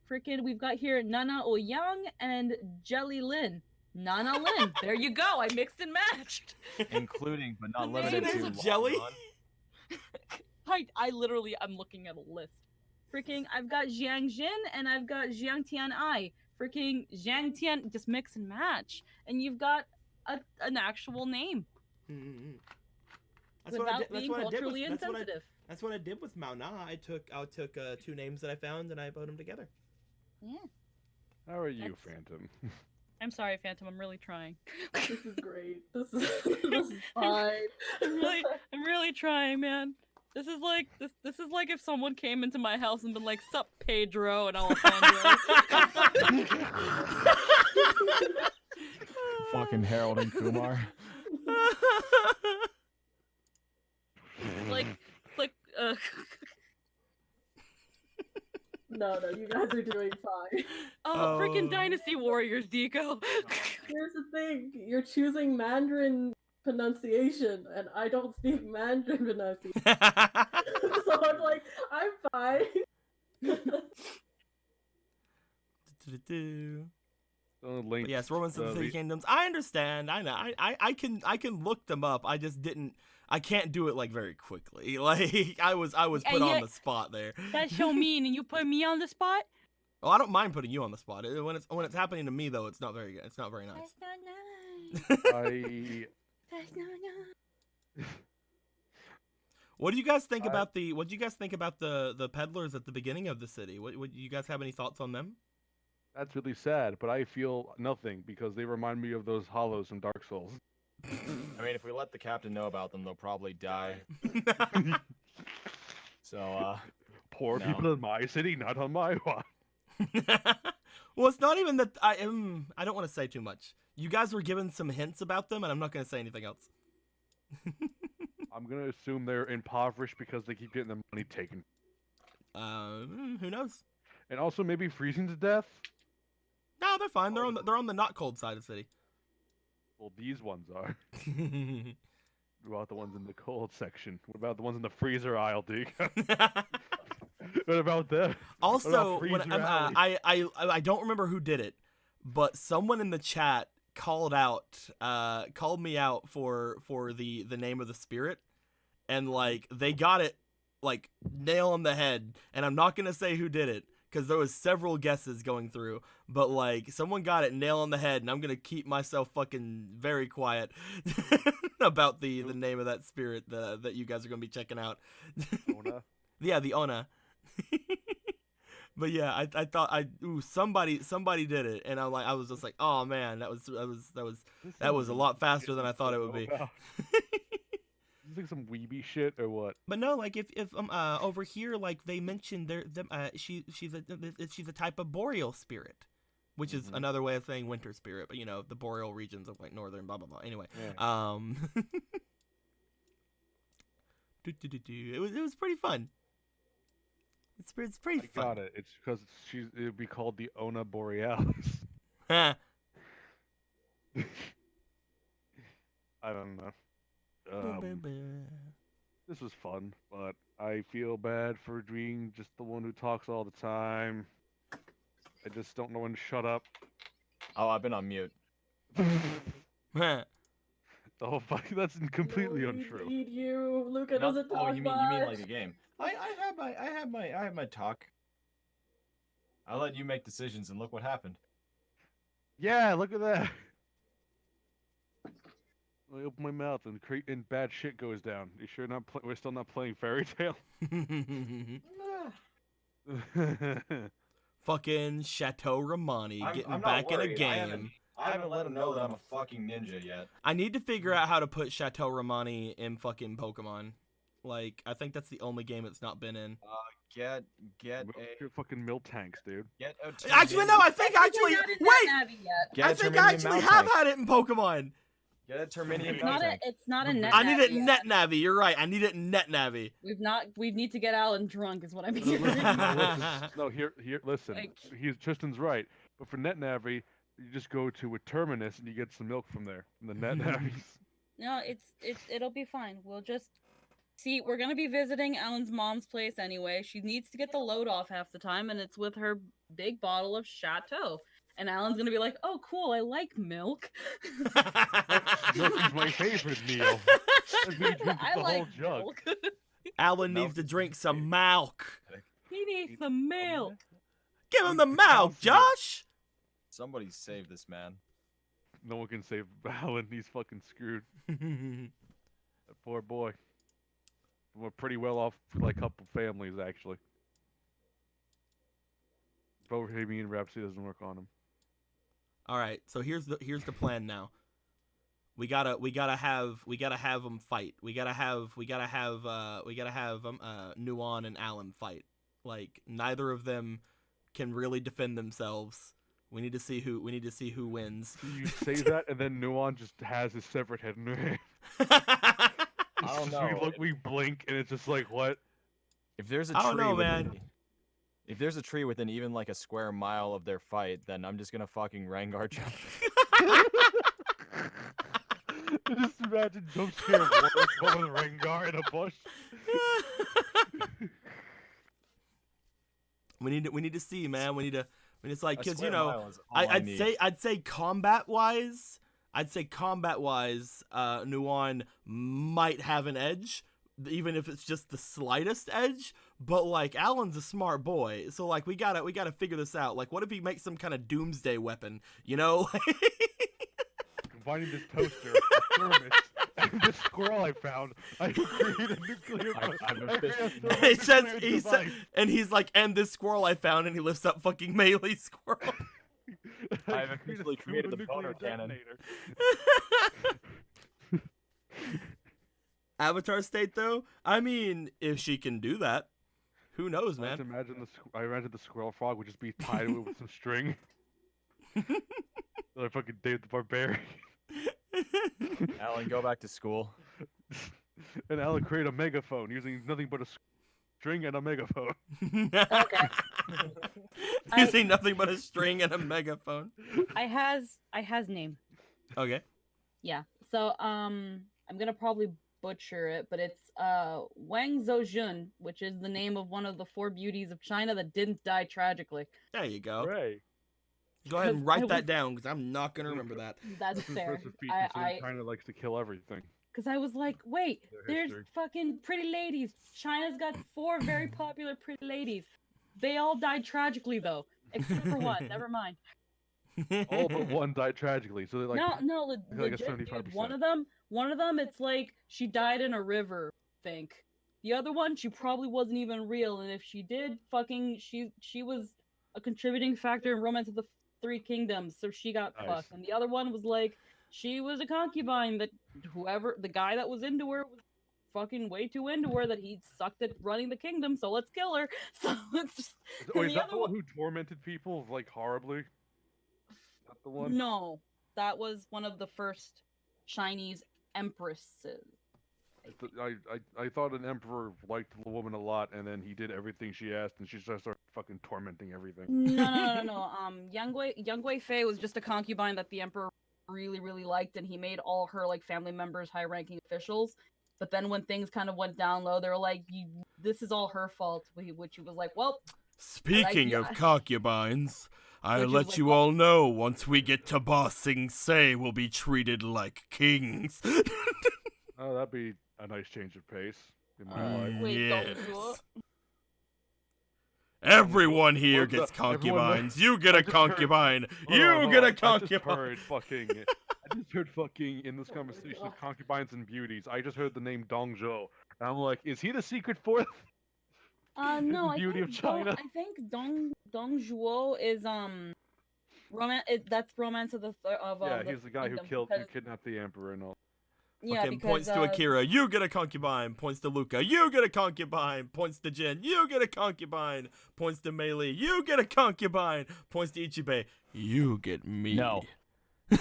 Freaking, we've got here Nana Ouyang and Jelly Lin. Nana Lin. There you go. I mixed and matched. Including but not The limited name to is Jelly? Long Run. I literally I'm looking at a list. Freaking, I've got Jiang Jin and I've got Jiang Tian Ai. Freaking Jiang Tian, just mix and match, and you've got an actual name That's what I without did. That's being what I did culturally with. insensitive. That's what I did with Mao Na. I took two names that I found and I put them together. Yeah. How are you, That's- Phantom? I'm sorry, Phantom. I'm really trying. This is great. This is fine. I'm really trying, man. This is like if someone came into my house and been like, "Sup, Pedro," and Alejandro. Fucking Harold and Kumar. like, No, you guys are doing fine. oh, freaking Oh. Dynasty Warriors, Deco. Here's the thing: you're choosing Mandarin pronunciation, and I don't speak Mandarin pronunciation, so I'm like, I'm fine. But yes, Romans of the Three Kingdoms. I understand. I know. I can look them up. I just didn't. I can't do it like very quickly. Like I was put on the spot there. That's so mean, and you put me on the spot. Oh, I don't mind putting you on the spot. When it's happening to me though, it's not very good. It's not very nice. That's not nice. I That's not nice. What do you guys think about the peddlers at the beginning of the city? What you guys have any thoughts on them? That's really sad, but I feel nothing because they remind me of those hollows from Dark Souls. I mean, if we let the captain know about them, they'll probably die. So, Poor No. people in my city, not on my one. Well, it's not even that I don't want to say too much. You guys were given some hints about them, and I'm not going to say anything else. I'm gonna assume they're impoverished because they keep getting their money taken, Who knows? and also maybe freezing to death. No, they're fine. They're on the not cold side of the city. Well, these ones are. What about the ones in the cold section? What about the ones in the freezer aisle, Deke? What about them? Also, when Freezer Alley? I don't remember who did it, but someone in the chat called me out for the name of the spirit, and like they got it like nail on the head, and I'm not gonna say who did it because there was several guesses going through, but like someone got it nail on the head, and I'm gonna keep myself fucking very quiet about the name of that spirit that you guys are gonna be checking out. Ona? Yeah, the Ona. But yeah, I thought somebody did it, and I was just like, oh man, that was a lot faster than I thought it would be. Is this like some weeby shit or what? But no, like if over here, like they mentioned she's a type of boreal spirit, which is another way of saying winter spirit, but you know the boreal regions of like northern blah blah blah. Anyway, Yeah. it was pretty fun. It's pretty I fun. got it. It's because it would be called the Ona Borealis. Ha. I don't know. This was fun, but I feel bad for being just the one who talks all the time. I just don't know when to shut up. oh, I've been on mute. Ha. Oh, fuck, that's completely No, untrue. We need you. Luca No- doesn't talk oh, you mean much. like a game? I have my talk. I let you make decisions, and look what happened. Yeah, look at that. I open my mouth and bad shit goes down. You sure we're still not playing Fairy Tale? Fucking Chateau Romani getting I'm not back in a worried. game. I haven't let him know that I'm a fucking ninja yet. I need to figure out how to put Chateau Romani in fucking Pokemon. Like, I think that's the only game it's not been in. Get Your fucking milk tanks, dude. a Actually, no, I think Technically actually, not in wait, Navi yet. Get I a think I Terminian actually mount have tank. had it in Pokemon. Get a Terminian It's mount not a. tank. It's not a net. I need it Navi in yet. Net Navi. You're right. I need it in Net Navi. We've not. We need to get Alan drunk, is what I'm No, hearing. no, here, listen. Like- Tristan's right. But for NetNavi, you just go to a terminus and you get some milk from there, from the NetNavis. No, it'll be fine. We'll just see. We're gonna be visiting Alan's mom's place anyway. She needs to get the load off half the time, and it's with her big bottle of Chateau. And Alan's gonna be like, "Oh, cool! I like milk. Milk is my favorite meal. I drink the I whole like jug. milk. Alan Milk needs to is drink my some milk. He needs some milk." Give him the milk, Josh. Somebody save this man. No one can save Alan. He's fucking screwed. That poor boy. We're pretty well off, like couple families actually. Bohemian Rhapsody doesn't work on him. All right, so here's the plan now. We gotta have them fight. We gotta have Nuon and Alan fight. Like, neither of them can really defend themselves. We need to see who wins. You say that, and then Nuon just has his severed head in her hand. I don't know. We blink, and it's just like, what? If there's a I tree don't know, within, man. if there's a tree within even like a square mile of their fight, then I'm just gonna fucking Rengar jump. Just imagine jump scare Warwick with Rengar in a bush. we need to see, man. We need to. I mean, it's like, A because square you know, mile is all I I'd need. say combat wise, Nuon might have an edge, even if it's just the slightest edge. But like, Alan's a smart boy, so like, we gotta figure this out. Like, what if he makes some kind of doomsday weapon? You know? Combining this toaster, a thermos, and this squirrel I found, I can create a nuclear. It says and he's like, and this squirrel I found, and he lifts up fucking melee squirrel. I've officially created the boner cannon. Avatar state, though. I mean, if she can do that, who knows, I man? imagine the squirrel frog would just be tied with some string. Like fucking Dave the Barbarian. Alan, go back to school. And Alan create a megaphone using nothing but a string and a megaphone. Okay. Using nothing but a string and a megaphone. I has name. Okay. Yeah. So I'm gonna probably butcher it, but it's Wang Zhoujun, which is the name of one of the 4 beauties of China that didn't die tragically. There you go. Hooray. Go ahead and 'Cause write I that was- down, because I'm not gonna remember that. That's This is fair. impressive feat considering I China likes to kill everything. because I was like, wait, Their there's history. fucking pretty ladies. China's got 4 very popular pretty ladies. They all died tragically though, except for one. Never mind. All but one died tragically, so they're like, no, like a legit, dude, 75%. one of them, it's like she died in a river. I think the other one, she probably wasn't even real, and if she did, fucking, she was a contributing factor in Romance of the 3 Kingdoms, so she got Nice. fucked. And the other one was like, she was a concubine that the guy that was into her was fucking way too into her that he sucked at running the kingdom, so let's kill her. So it's just oh, and is the that other the one who tormented people like horribly? Is that the one? no, that was one of the first Chinese empresses. I thought an emperor liked the woman a lot, and then he did everything she asked, and she just started fucking tormenting everything. No. Yang Guifei was just a concubine that the emperor really, really liked, and he made all her like family members high-ranking officials. But then when things kind of went down low, they were like, "This is all her fault." Which he was like, "Well, Speaking of yeah. concubines, I'll Which is let like, you well- all know once we get to Ba Sing Se, we'll be treated like kings. Oh, that'd be a nice change of pace in my life. Wait, yes. don't do it. Everyone here Well, gets everyone- concubines. You get I a just heard- concubine. Hold You on, get a I just concubine. heard fucking. I just heard fucking in this conversation of concubines and beauties. I just heard the name Dong Zhou, and I'm like, is he the secret fourth? No, I Beauty think of China. I think Dong Zhuo is that's Romance of the Yeah, he's the guy who Kingdom, who because- kidnapped the emperor and all. Yeah, Okay, because points to Akira, you get a concubine. Points to Luca, you get a concubine. Points to Jin, you get a concubine. Points to Meili, you get a concubine. Points to Ichibei, you get me. No. Can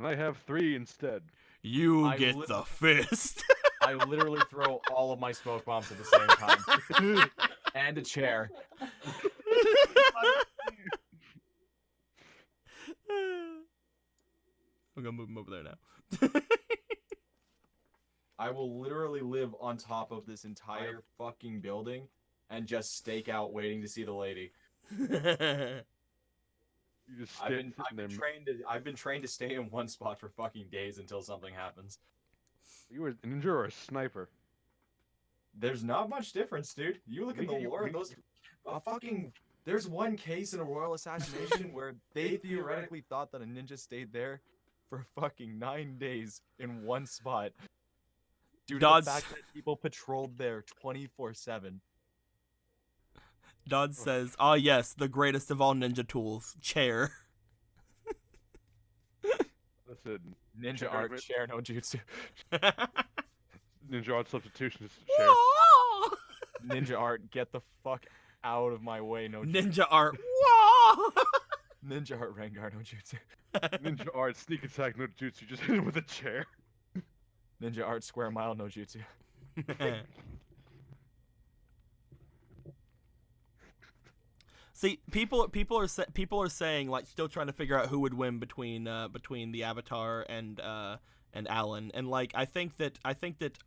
I have 3 instead? You I get li- the fist. I literally throw all of my smoke bombs at the same time. And a chair. I'm gonna move him over there now. I will literally live on top of this entire fucking building and just stake out waiting to see the lady. You just sitting there. I've been trained to stay in one spot for fucking days until something happens. You were a ninja or a sniper? There's not much difference, dude. You look at the lore, those fucking. There's one case in a royal assassination where they theoretically thought that a ninja stayed there for fucking 9 days in one spot. Due to Dodds- the fact that people patrolled there 24/7. Dodd says, "Ah, yes, the greatest of all ninja tools, chair." That's it. Ninja Chair art, of it. chair no jutsu. Ninja art substitution is chair. Whoa! Ninja art, get the fuck out of my way, no jutsu. Ninja art. Whoa! Ninja art, Rengar, no jutsu. Ninja art sneak attack no jutsu. Just hit him with a chair. Ninja art, square mile, no jutsu. See, people are saying, like, still trying to figure out who would win between the Avatar and Alan, and like I think that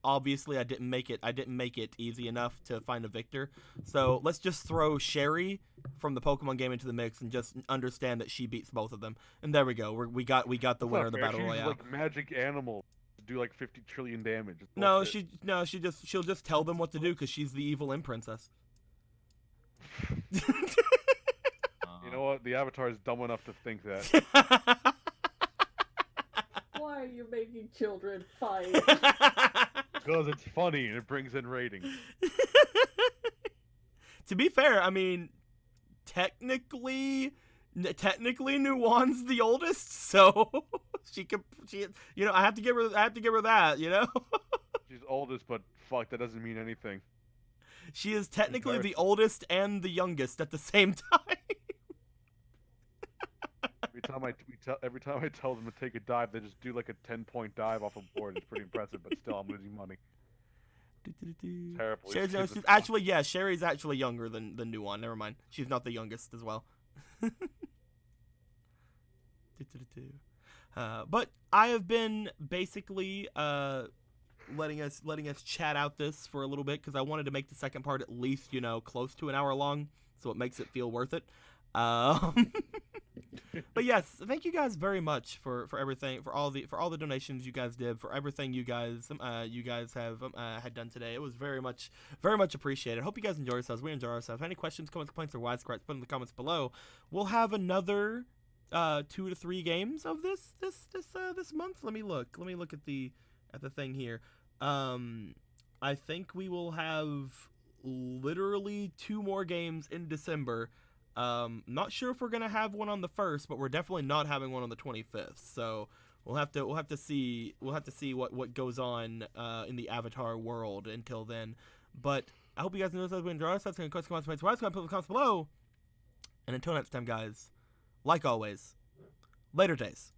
obviously I didn't make it easy enough to find a victor. So let's just throw Sherry from the Pokemon game into the mix and just understand that she beats both of them, and there we go. We got the That's winner not of the fair. battle She uses, royale. like magic animals to do like 50 trillion damage. It's No, bullshit. she'll just tell them what to do because she's the evil imp princess. You know what? The Avatar is dumb enough to think that. Why are you making children fight? Because it's funny and it brings in ratings. To be fair, I mean, technically Nuwan's the oldest, so she I have to give her that, you know. She's oldest, but fuck, that doesn't mean anything. She is technically the oldest and the youngest at the same time. Every time I tell them to take a dive, they just do like a 10-point dive off a board. It's pretty impressive, but still, I'm losing money. Terrible. Sherry's, These kids she's are- actually, yeah, Sherry's actually younger than Nuwan. Never mind. She's not the youngest as well. But I have been basically letting us chat out this for a little bit because I wanted to make the second part at least, close to an hour long, so it makes it feel worth it. But yes, thank you guys very much for everything, for all the donations you guys did, for everything you guys have had done today. It was very much appreciated. Hope you guys enjoy yourselves. We enjoy ourselves. Any questions, comments, complaints, or wisecracks, put in the comments below. We'll have another 2 to 3 games of this month. Let me look at the thing here. I think we will have literally 2 more games in December. Not sure if we're gonna have one on the 1st, but we're definitely not having one on the 25th. So we'll have to see what goes on in the Avatar world until then. But I hope you guys enjoy ourselves. Comments below. And until next time, guys, like always, later days.